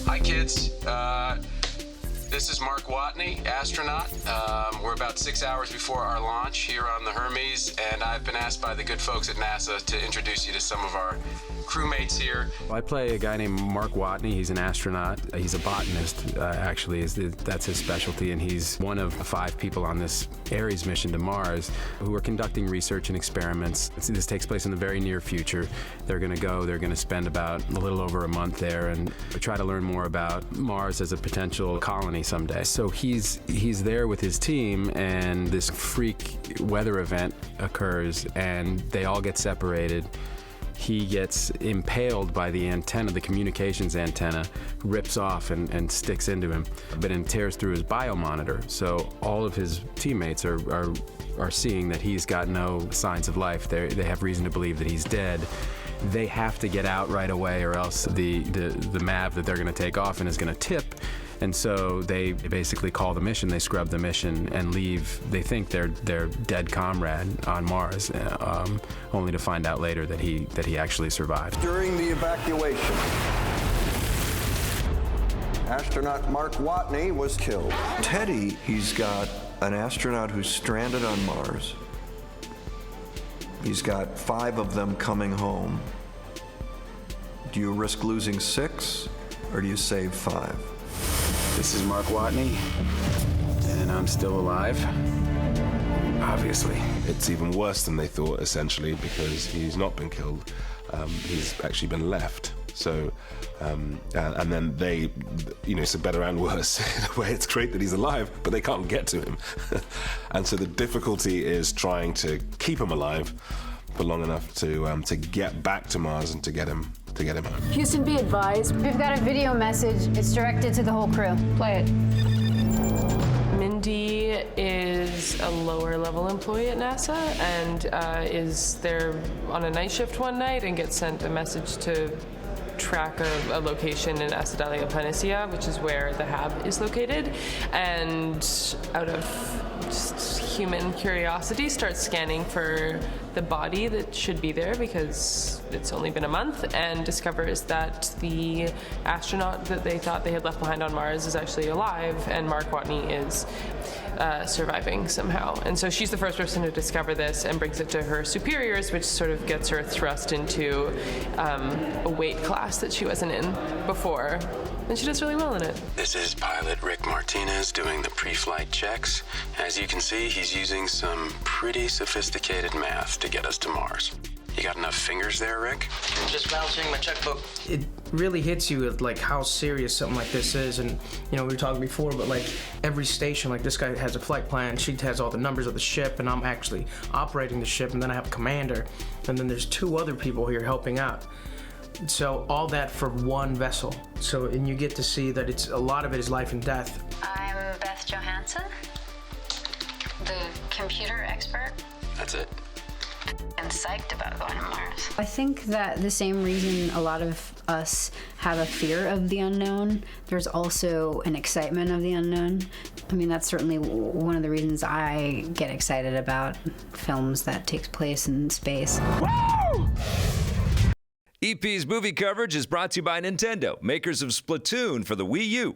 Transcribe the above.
Hi, kids. This is Mark Watney, astronaut. We're about 6 hours before our launch here on the Hermes, and I've been asked by the good folks at NASA to introduce you to some of our crewmates here. I play a guy named Mark Watney. He's an astronaut. He's a botanist, actually. That's his specialty, and he's one of 5 people on this Ares mission to Mars who are conducting research and experiments. This takes place in the very near future. They're going to spend about a little over a month there and try to learn more about Mars as a potential colony someday. So he's there with his team, and this freak weather event occurs, and they all get separated. He gets impaled by the antenna, the communications antenna, rips off and sticks into him, but it tears through his biomonitor. So all of his teammates are seeing that he's got no signs of life. They have reason to believe that he's dead. They have to get out right away, or else the MAV that they're going to take off and is going to tip. And so they basically call the mission, they scrub the mission and leave. They think their dead comrade on Mars, only to find out later that he actually survived. During the evacuation, astronaut Mark Watney was killed. Teddy, he's got an astronaut who's stranded on Mars. He's got 5 of them coming home. Do you risk losing 6, or do you save 5? This is Mark Watney, and I'm still alive, obviously. It's even worse than they thought, essentially, because he's not been killed. He's actually been left. So, and then they, so better and worse. In a way, it's great that he's alive, but they can't get to him. And so the difficulty is trying to keep him alive for long enough to get back to Mars and to get him home. Houston, be advised. We've got a video message. It's directed to the whole crew. Play it. Mindy is a lower level employee at NASA and is there on a night shift one night and gets sent a message to track a location in Acidalia Planitia, which is where the HAB is located, and out of just human curiosity starts scanning for the body that should be there because it's only been a month, and discovers that the astronaut that they thought they had left behind on Mars is actually alive, and Mark Watney is surviving somehow. And so she's the first person to discover this and brings it to her superiors, which sort of gets her thrust into a weight class that she wasn't in before. And she does really well in it. This is pilot Rick Martinez doing the pre-flight checks. As you can see, he's using some pretty sophisticated math to get us to Mars. You got enough fingers there, Rick? Just balancing my checkbook. It really hits you at like how serious something like this is, and we were talking before, but like every station, like this guy has a flight plan, she has all the numbers of the ship, and I'm actually operating the ship, and then I have a commander, and then there's 2 other people here helping out. So all that for one vessel. So, and you get to see that a lot of it is life and death. I'm Beth Johansson, the computer expert. That's it. I'm psyched about going to Mars. I think that the same reason a lot of us have a fear of the unknown, there's also an excitement of the unknown. I mean, that's certainly one of the reasons I get excited about films that takes place in space. Woo! EP's movie coverage is brought to you by Nintendo, makers of Splatoon for the Wii U.